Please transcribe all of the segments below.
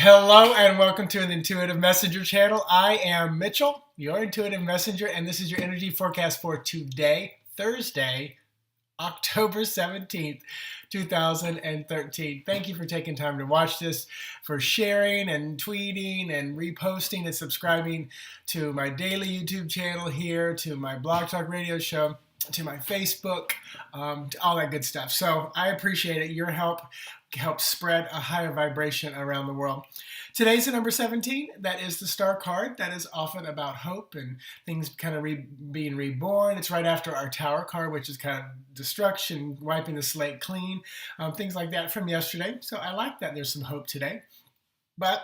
Hello and welcome to the Intuitive Messenger channel. I am Mitchell, your Intuitive Messenger, and this is your energy forecast for today, Thursday, October 17th, 2013. Thank you for taking time to watch this, for sharing and tweeting and reposting and subscribing to my daily YouTube channel here, to my Blog Talk Radio show, to my Facebook, to all that good stuff. So I appreciate it. Your help helps spread a higher vibration around the world. Today's the number 17. That is the star card. That is often about hope and things kind of being reborn. It's right after our tower card, which is kind of destruction, wiping the slate clean, things like that from yesterday. So I like that there's some hope today. But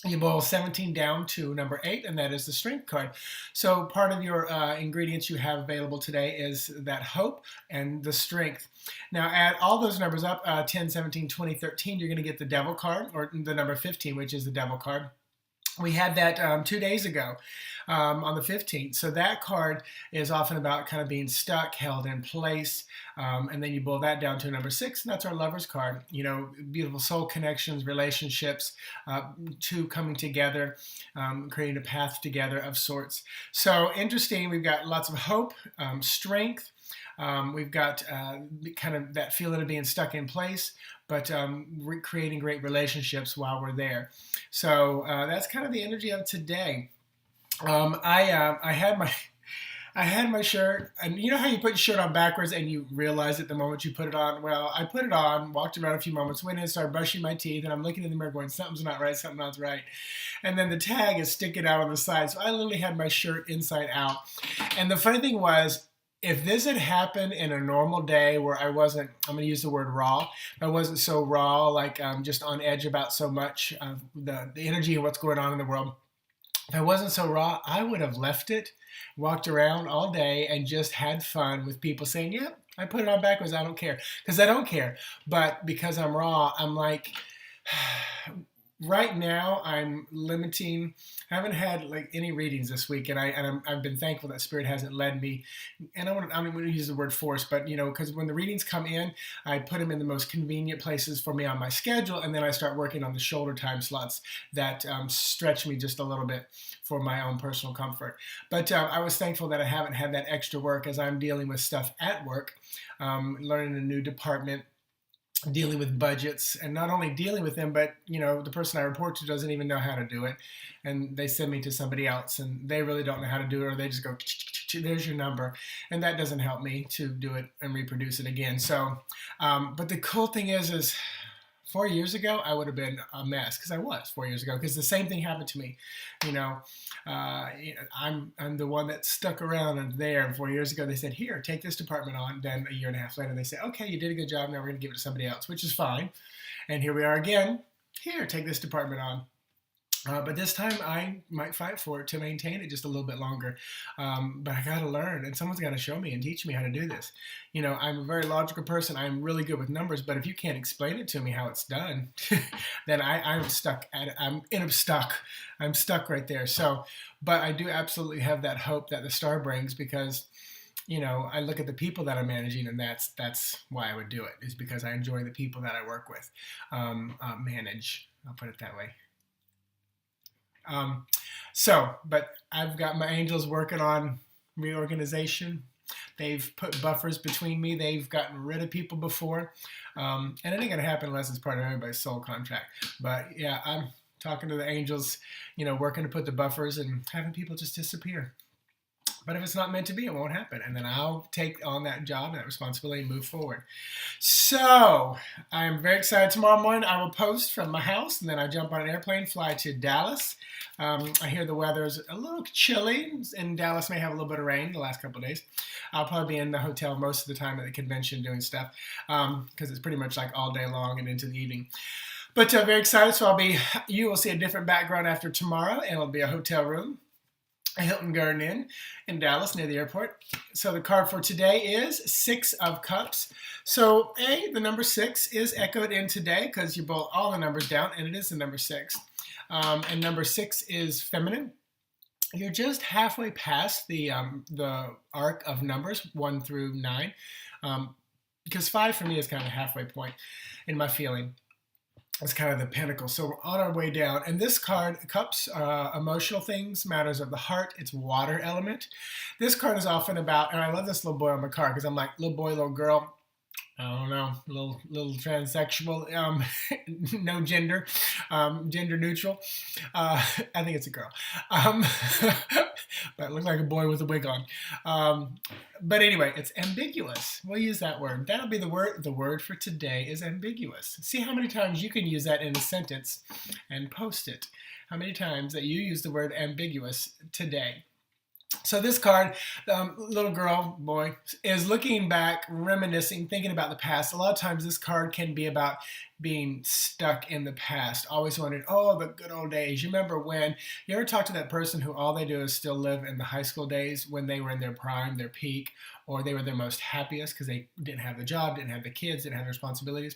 you boil 17 down to number 8, and that is the strength card. So part of your ingredients you have available today is that hope and the strength. Now add all those numbers up, 10, 17, 20, 13, you're going to get the devil card, or the number 15, which is the devil card. We had that 2 days ago on the 15th. So that card is often about kind of being stuck, held in place. And then you boil that down to number 6, and that's our lover's card. You know, beautiful soul connections, relationships, two coming together, creating a path together of sorts. So interesting, we've got lots of hope, strength. We've got kind of that feeling of being stuck in place, but creating great relationships while we're there. So that's kind of the energy of today. I had my shirt, and you know how you put your shirt on backwards and you realize it the moment you put it on? Well, I put it on, walked around a few moments, went in, started brushing my teeth, and I'm looking in the mirror going, something's not right, something's not right. And then the tag is sticking out on the side, so I literally had my shirt inside out. And the funny thing was, if this had happened in a normal day where I wasn't, I'm going to use the word raw, I wasn't so raw, like just on edge about so much of the energy of what's going on in the world. If I wasn't so raw, I would have left it, walked around all day, and just had fun with people saying, yeah, I put it on backwards, I don't care. Because I don't care. But because I'm raw, I'm like, right now I'm limiting. I haven't had like any readings this week, and I've been thankful that Spirit hasn't led me. And I'm going to use the word force, but you know, because when the readings come in, I put them in the most convenient places for me on my schedule, and then I start working on the shoulder time slots that stretch me just a little bit for my own personal comfort. But I was thankful that I haven't had that extra work as I'm dealing with stuff at work, learning a new department, dealing with budgets, and not only dealing with them, but you know, the person I report to doesn't even know how to do it, and they send me to somebody else, and they really don't know how to do it, or they just go, there's your number, and that doesn't help me to do it and reproduce it again. So, but the cool thing is 4 years ago, I would have been a mess, because I was 4 years ago, because the same thing happened to me. You know, I'm the one that stuck around and there. And 4 years ago, they said, here, take this department on. Then a year and a half later, they say, okay, you did a good job. Now we're going to give it to somebody else, which is fine. And here we are again. Here, take this department on. But this time I might fight for it to maintain it just a little bit longer. But I got to learn, and someone's got to show me and teach me how to do this. You know, I'm a very logical person. I'm really good with numbers, but if you can't explain it to me how it's done, then I'm stuck at it. I'm stuck right there. So, but I do absolutely have that hope that the star brings, because you know, I look at the people that I'm managing, and that's why I would do it, is because I enjoy the people that I work with, manage. I'll put it that way. But I've got my angels working on reorganization. They've put buffers between me. They've gotten rid of people before. And it ain't going to happen unless it's part of everybody's soul contract. But yeah, I'm talking to the angels, you know, working to put the buffers and having people just disappear. But if it's not meant to be, it won't happen. And then I'll take on that job and that responsibility and move forward. So I'm very excited. Tomorrow morning I will post from my house, and then I jump on an airplane, fly to Dallas. I hear the weather's a little chilly, and Dallas may have a little bit of rain the last couple of days. I'll probably be in the hotel most of the time at the convention doing stuff, because it's pretty much like all day long and into the evening. But very excited. So you will see a different background after tomorrow, and it'll be a hotel room, a Hilton Garden Inn in Dallas near the airport. So the card for today is 6 of Cups. So the number 6 is echoed in today, because you boil all the numbers down, and it is the number 6. And number 6 is feminine. You're just halfway past the arc of numbers 1 through 9, because 5 for me is kind of a halfway point in my feeling. It's kind of the pinnacle. So we're on our way down. And this card, cups, emotional things, matters of the heart. It's water element. This card is often about, and I love this little boy on my card because I'm like, little boy, little girl. I don't know, little transsexual, no gender, gender neutral. I think it's a girl, um, but it looks like a boy with a wig on. But anyway, it's ambiguous. We'll use that word. That'll be the word. The word for today is ambiguous. See how many times you can use that in a sentence, and post it. How many times that you use the word ambiguous today. So this card, little girl, boy, is looking back, reminiscing, thinking about the past. A lot of times this card can be about being stuck in the past, always wondering, oh, the good old days. You remember when, you ever talk to that person who all they do is still live in the high school days when they were in their prime, their peak, or they were their most happiest because they didn't have the job, didn't have the kids, didn't have the responsibilities?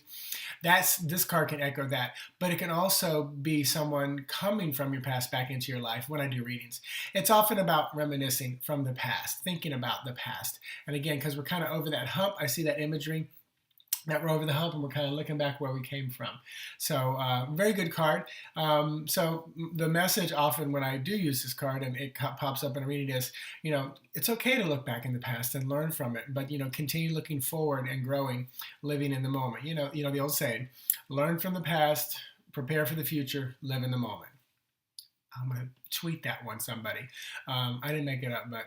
This card can echo that, but it can also be someone coming from your past back into your life when I do readings. It's often about reminiscing from the past, thinking about the past. And again, because we're kind of over that hump, I see that imagery that we're over the hump and we're kind of looking back where we came from. So very good card. So the message often when I do use this card and it pops up in a reading is, it's okay to look back in the past and learn from it, but continue looking forward and growing, living in the moment. The old saying, learn from the past, prepare for the future, live in the moment. I'm going to tweet that one, somebody. I didn't make it up, but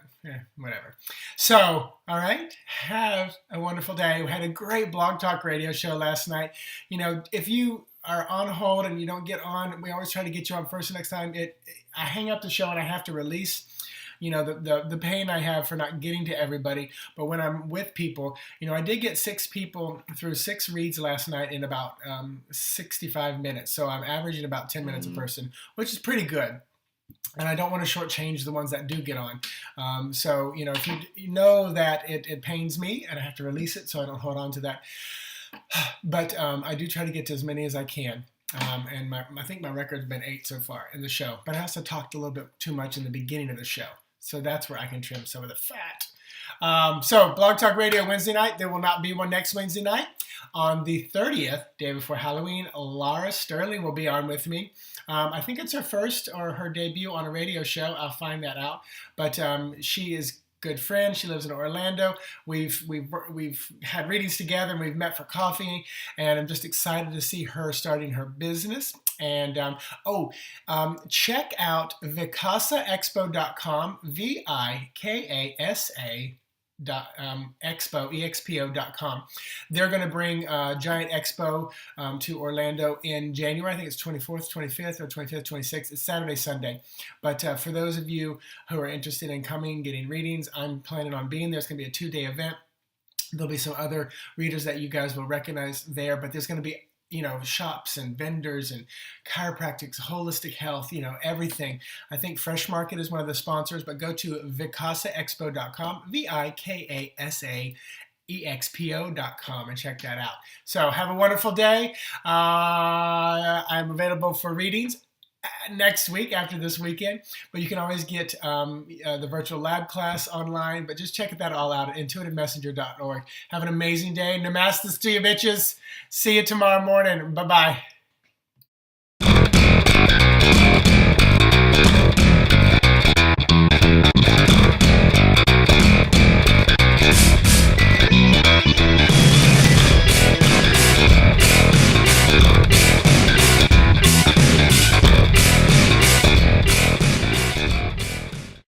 whatever. So, all right, have a wonderful day. We had a great Blog Talk Radio show last night. If you are on hold and you don't get on, we always try to get you on first. Next time I hang up the show and I have to release the pain I have for not getting to everybody. But when I'm with people, I did get 6 people through 6 reads last night in about 65 minutes. So I'm averaging about 10 minutes a person, which is pretty good. And I don't want to shortchange the ones that do get on. So, if you know that it pains me and I have to release it so I don't hold on to that. But I do try to get to as many as I can. And I think my record's been 8 so far in the show. But I also talked a little bit too much in the beginning of the show. So that's where I can trim some of the fat. So Blog Talk Radio Wednesday night. There will not be one next Wednesday night. On the 30th, day before Halloween, Lara Sterling will be on with me. I think it's her first or her debut on a radio show. I'll find that out. But she is good friend. She lives in Orlando. We've had readings together and we've met for coffee. And I'm just excited to see her starting her business. And check out VikasaExpo.com, VIKASA. expo.com. They're going to bring Giant Expo to Orlando in January. I think it's 24th, 25th, or 25th, 26th. It's Saturday, Sunday. But for those of you who are interested in coming, getting readings, I'm planning on being there. It's going to be a 2-day event. There'll be some other readers that you guys will recognize there, but there's going to be shops and vendors and chiropractics, holistic health, everything. I think Fresh Market is one of the sponsors, but go to VikasaExpo.com, VIKASAEXPO.com, and check that out. So have a wonderful day. I'm available for readings next week after this weekend, but you can always get the virtual lab class online, but just check that all out at intuitivemessenger.org. Have an amazing day. Namastas to you, bitches. See you tomorrow morning. Bye-bye.